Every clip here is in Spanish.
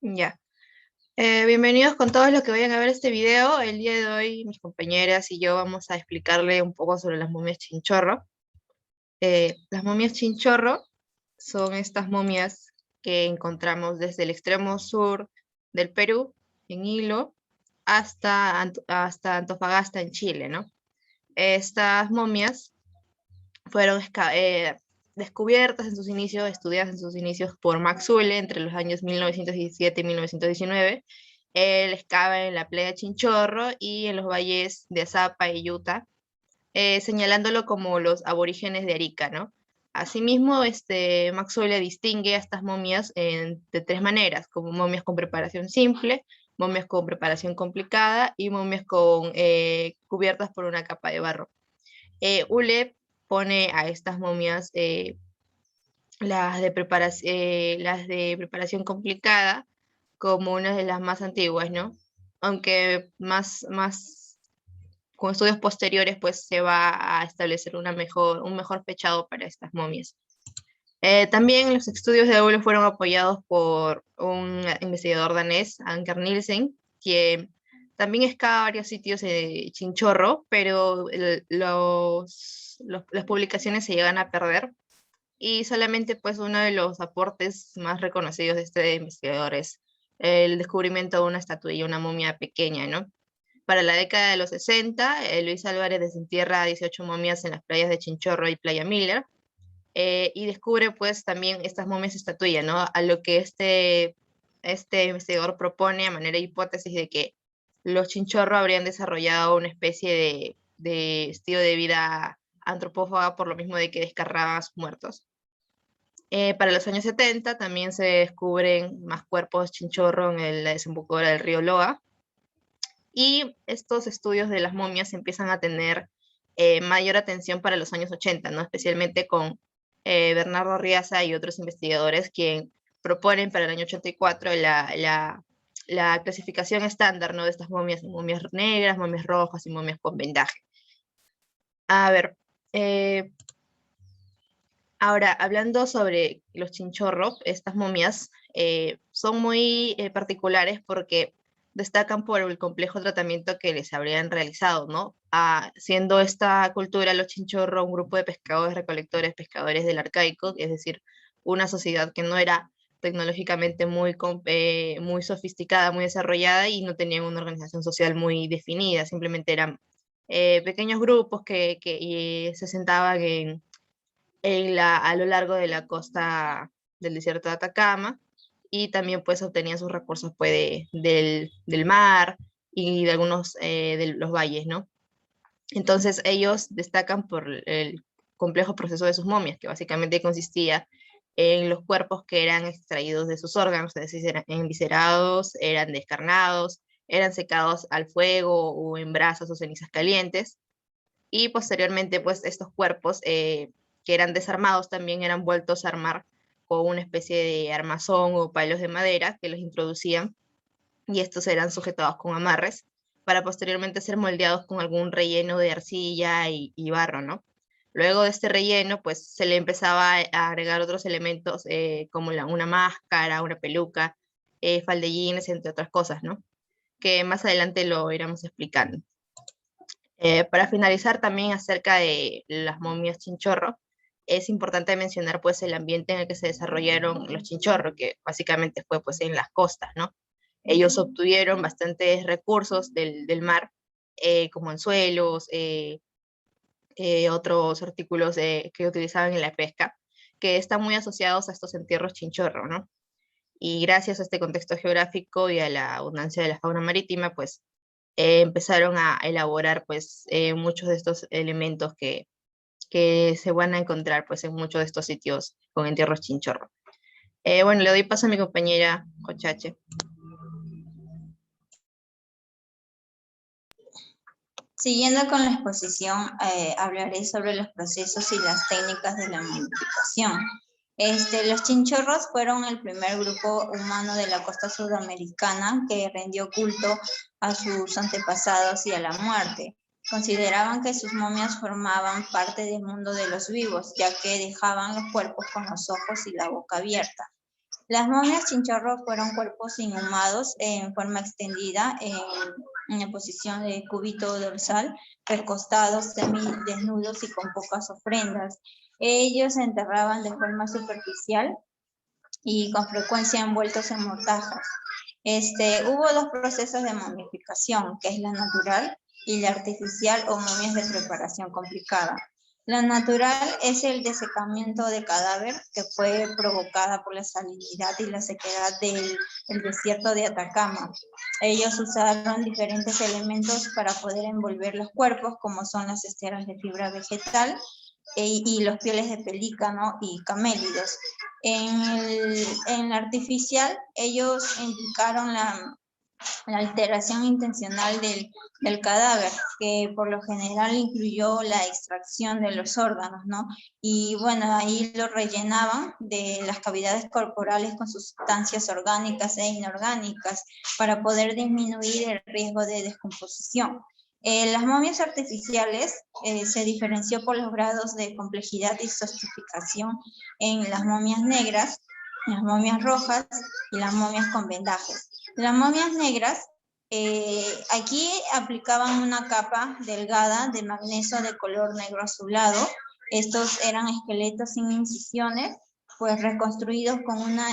Ya. Bienvenidos con todos los que vayan a ver este video. El día de hoy mis compañeras y yo vamos a explicarle un poco sobre las momias chinchorro. Las momias chinchorro son estas momias que encontramos desde el extremo sur del Perú, en Hilo, hasta Antofagasta, en Chile, ¿no? Estas momias fueron descubiertas en sus inicios, estudiadas en sus inicios por Max Zule entre los años 1917 y 1919. Él excava en la playa Chinchorro y en los valles de Azapa y Utah, señalándolo como los aborígenes de Arica, ¿no? Asimismo, Max Zule distingue a estas momias de tres maneras, como momias con preparación simple, momias con preparación complicada y momias cubiertas por una capa de barro. Ule pone a estas momias, las de preparación complicada, como una de las más antiguas, ¿no? Aunque con estudios posteriores, pues se va a establecer un mejor fechado para estas momias. También los estudios de Ule fueron apoyados por un investigador danés, Anker Nielsen, que también excava varios sitios de Chinchorro, pero las publicaciones se llegan a perder, y solamente pues uno de los aportes más reconocidos de este investigador es el descubrimiento de una estatuilla, una momia pequeña, ¿no? Para la década de los 60, Luis Álvarez desentierra 18 momias en las playas de Chinchorro y Playa Miller, y descubre pues también estas momias estatuilla, ¿no? A lo que este investigador propone a manera de hipótesis de que los chinchorro habrían desarrollado una especie de estilo de vida antropófaga, por lo mismo de que descarraban a sus muertos. Para los años 70 también se descubren más cuerpos chinchorro en la desembocadura del río Loa, y estos estudios de las momias empiezan a tener mayor atención para los años 80, ¿no? Especialmente con Bernardo Riaza y otros investigadores, quien proponen para el año 84 la clasificación estándar, ¿no?, de estas momias: momias negras, momias rojas y momias con vendaje. A ver, ahora, hablando sobre los chinchorros, estas momias son muy particulares porque destacan por el complejo tratamiento que les habrían realizado, ¿no? Siendo esta cultura, los chinchorros, un grupo de pescadores, recolectores, pescadores del arcaico, es decir, una sociedad que no era tecnológicamente muy sofisticada, muy desarrollada, y no tenían una organización social muy definida. Simplemente eran pequeños grupos que se sentaban a lo largo de la costa del desierto de Atacama, y también pues obtenían sus recursos pues del mar y de algunos de los valles, ¿no? Entonces ellos destacan por el complejo proceso de sus momias, que básicamente consistía en los cuerpos que eran extraídos de sus órganos, es decir, eran enviscerados, eran descarnados, eran secados al fuego o en brasas o cenizas calientes, y posteriormente pues estos cuerpos que eran desarmados también eran vueltos a armar con una especie de armazón o palos de madera que los introducían, y estos eran sujetados con amarres para posteriormente ser moldeados con algún relleno de arcilla y barro, ¿no? Luego de este relleno, pues se le empezaba a agregar otros elementos como una máscara, una peluca, faldellines, entre otras cosas, ¿no? Que más adelante lo iremos explicando. Para finalizar también acerca de las momias chinchorro, es importante mencionar pues el ambiente en el que se desarrollaron los chinchorro, que básicamente fue pues en las costas, ¿no? Ellos obtuvieron bastantes recursos del mar, como anzuelos, otros artículos que utilizaban en la pesca, que están muy asociados a estos entierros chinchorro, ¿no? Y gracias a este contexto geográfico y a la abundancia de la fauna marítima, pues empezaron a elaborar pues muchos de estos elementos que se van a encontrar pues en muchos de estos sitios con entierros chinchorro. Bueno, le doy paso a mi compañera Cochache. Siguiendo con la exposición, hablaré sobre los procesos y las técnicas de la momificación. Los chinchorros fueron el primer grupo humano de la costa sudamericana que rindió culto a sus antepasados y a la muerte. Consideraban que sus momias formaban parte del mundo de los vivos, ya que dejaban los cuerpos con los ojos y la boca abierta. Las momias chinchorro fueron cuerpos inhumados en forma extendida en la posición de cúbito dorsal, recostados, semidesnudos y con pocas ofrendas. Ellos se enterraban de forma superficial y con frecuencia envueltos en mortajas. Hubo dos procesos de momificación, que es la natural y la artificial o momias de preparación complicada. La natural es el desecamiento del cadáver que fue provocada por la salinidad y la sequedad del desierto de Atacama. Ellos usaron diferentes elementos para poder envolver los cuerpos, como son las esteras de fibra vegetal y los pieles de pelícano y camélidos. En la artificial, ellos indicaron la alteración intencional del cadáver, que por lo general incluyó la extracción de los órganos, ¿no? Y bueno, ahí lo rellenaban de las cavidades corporales con sustancias orgánicas e inorgánicas para poder disminuir el riesgo de descomposición. Las momias artificiales se diferenció por los grados de complejidad y sofisticación en las momias negras, las momias rojas y las momias con vendajes. Las momias negras, aquí aplicaban una capa delgada de magnesio de color negro azulado. Estos eran esqueletos sin incisiones, pues reconstruidos con una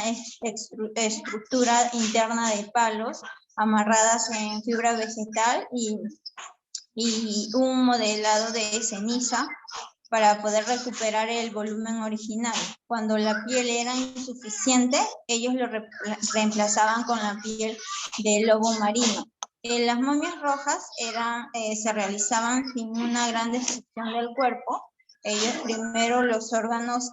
estructura interna de palos amarradas en fibra vegetal y un modelado de ceniza para poder recuperar el volumen original. Cuando la piel era insuficiente, ellos lo reemplazaban con la piel de lobo marino. Las momias rojas se realizaban sin una gran destrucción del cuerpo. Ellos primero los órganos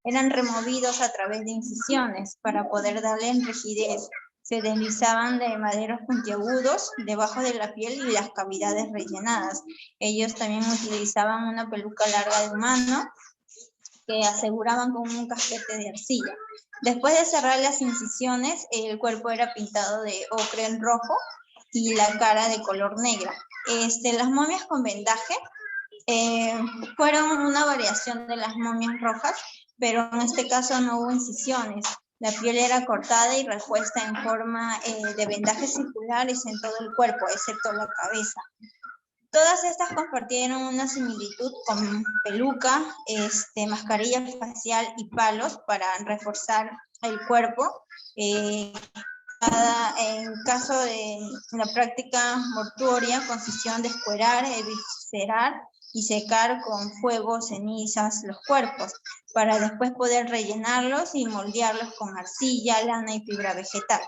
eran removidos a través de incisiones para poder darle rigidez. Se deslizaban de maderos puntiagudos debajo de la piel y las cavidades rellenadas. Ellos también utilizaban una peluca larga de humano que aseguraban con un casquete de arcilla. Después de cerrar las incisiones, el cuerpo era pintado de ocre en rojo y la cara de color negra. Las momias con vendaje fueron una variación de las momias rojas, pero en este caso no hubo incisiones. La piel era cortada y repuesta en forma de vendajes circulares en todo el cuerpo, excepto la cabeza. Todas estas compartieron una similitud con peluca, mascarilla facial y palos para reforzar el cuerpo. En caso de la práctica mortuoria, consistía en descuerar, eviscerar y secar con fuego, cenizas, los cuerpos, para después poder rellenarlos y moldearlos con arcilla, lana y fibra vegetal.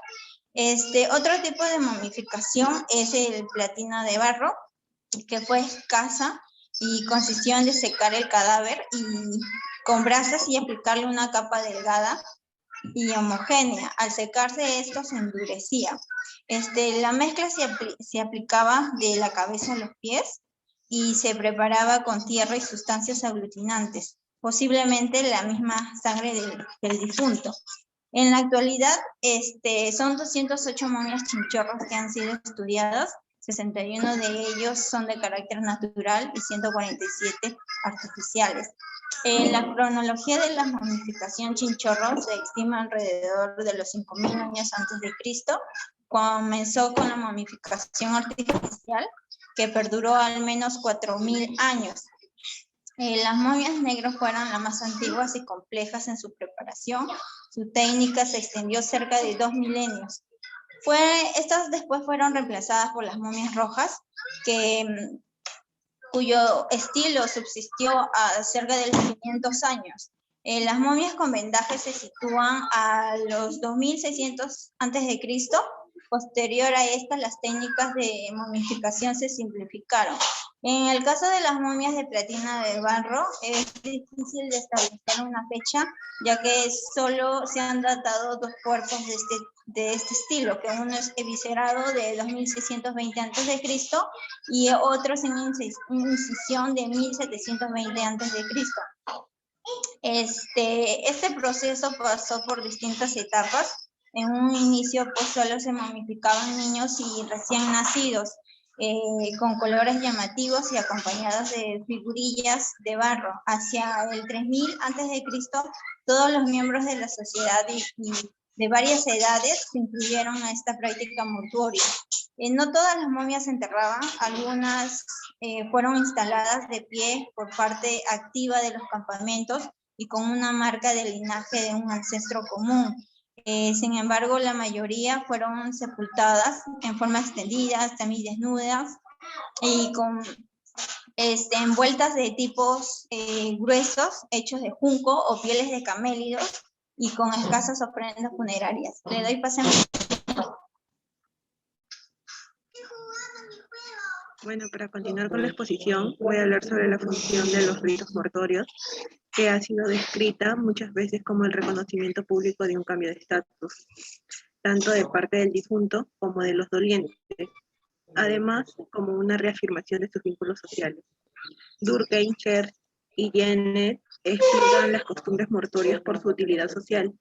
Otro tipo de momificación es el platino de barro, que fue escasa y consistió en desecar el cadáver y con brasas y aplicarle una capa delgada y homogénea. Al secarse esto se endurecía. La mezcla se aplicaba de la cabeza a los pies y se preparaba con tierra y sustancias aglutinantes, posiblemente la misma sangre del difunto. En la actualidad, son 208 momias chinchorros que han sido estudiadas, 61 de ellos son de carácter natural y 147 artificiales. La cronología de la momificación chinchorro se estima alrededor de los 5.000 años antes de Cristo. Comenzó con la momificación artificial, que perduró al menos 4.000 años. Las momias negras fueron las más antiguas y complejas en su preparación. Su técnica se extendió cerca de 2 milenios. Estas después fueron reemplazadas por las momias rojas, cuyo estilo subsistió a cerca de los 500 años. Las momias con vendaje se sitúan a los 2600 a.C. Posterior a estas, las técnicas de momificación se simplificaron. En el caso de las momias de platino de barro, es difícil de establecer una fecha, ya que solo se han datado 2 cuerpos de este estilo, que uno es eviscerado de 2620 a.C. y otro sin incisión de 1720 a.C. Este proceso pasó por distintas etapas. En un inicio, pues solo se momificaban niños y recién nacidos. con colores llamativos y acompañados de figurillas de barro. Hacia el 3000 a.C., todos los miembros de la sociedad y de varias edades se incluyeron a esta práctica mortuoria. No todas las momias se enterraban, algunas fueron instaladas de pie por parte activa de los campamentos y con una marca de linaje de un ancestro común. Sin embargo, la mayoría fueron sepultadas en forma extendida, semidesnudas y con envueltas de tipos gruesos, hechos de junco o pieles de camélidos y con escasas ofrendas funerarias. Le doy pase a mi... Bueno, para continuar con la exposición, voy a hablar sobre la función de los ritos mortuorios, que ha sido descrita muchas veces como el reconocimiento público de un cambio de estatus, tanto de parte del difunto como de los dolientes, además como una reafirmación de sus vínculos sociales. Durkheim, Scherz y Jennet explican las costumbres mortuorias por su utilidad social,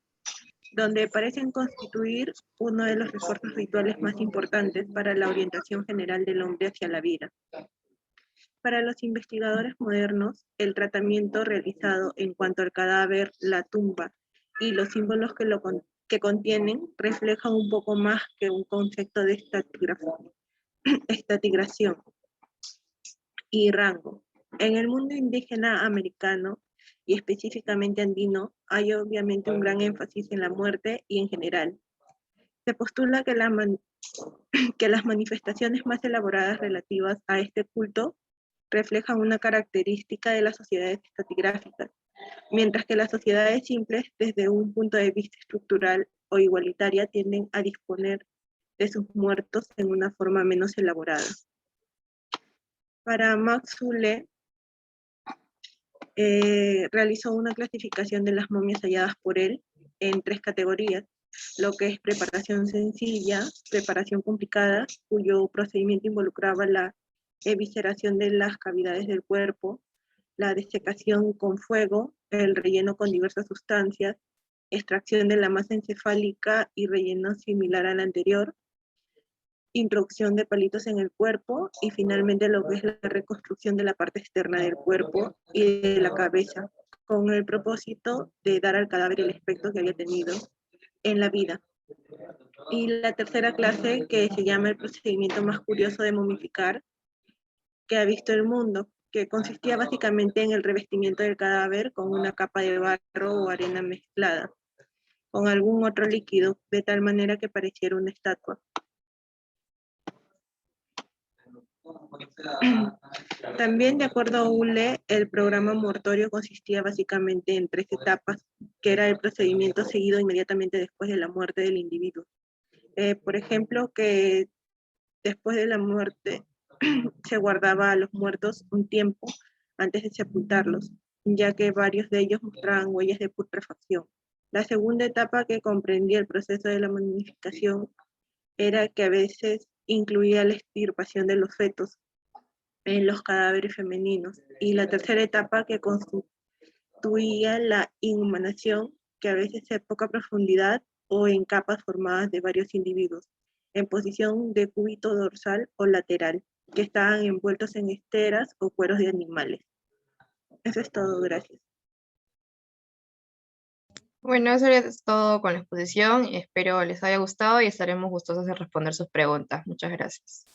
donde parecen constituir uno de los refuerzos rituales más importantes para la orientación general del hombre hacia la vida. Para los investigadores modernos, el tratamiento realizado en cuanto al cadáver, la tumba y los símbolos que contienen reflejan un poco más que un concepto de estatigración y rango. En el mundo indígena americano y específicamente andino, hay obviamente un gran énfasis en la muerte y en general. Se postula que las manifestaciones más elaboradas relativas a este culto reflejan una característica de las sociedades estratigráficas, mientras que las sociedades simples, desde un punto de vista estructural o igualitaria, tienden a disponer de sus muertos en una forma menos elaborada. Para Max Uhle, realizó una clasificación de las momias halladas por él en 3 categorías, lo que es preparación sencilla, preparación complicada, cuyo procedimiento involucraba la evisceración de las cavidades del cuerpo, la desecación con fuego, el relleno con diversas sustancias, extracción de la masa encefálica y relleno similar al anterior, introducción de palitos en el cuerpo y finalmente lo que es la reconstrucción de la parte externa del cuerpo y de la cabeza, con el propósito de dar al cadáver el aspecto que había tenido en la vida. Y la tercera clase, que se llama el procedimiento más curioso de momificar que ha visto el mundo, que consistía básicamente en el revestimiento del cadáver con una capa de barro o arena mezclada con algún otro líquido, de tal manera que pareciera una estatua. También, de acuerdo a Uhle, el programa mortuorio consistía básicamente en 3 etapas, que era el procedimiento seguido inmediatamente después de la muerte del individuo. Por ejemplo, que después de la muerte se guardaba a los muertos un tiempo antes de sepultarlos, ya que varios de ellos mostraban huellas de putrefacción. La segunda etapa, que comprendía el proceso de la momificación, era que a veces incluía la extirpación de los fetos en los cadáveres femeninos, y la tercera etapa, que constituía la inhumación, que a veces a poca profundidad o en capas formadas de varios individuos, en posición de cúbito dorsal o lateral, que estaban envueltos en esteras o cueros de animales. Eso es todo, gracias. Bueno, eso es todo con la exposición. Espero les haya gustado y estaremos gustosos de responder sus preguntas. Muchas gracias.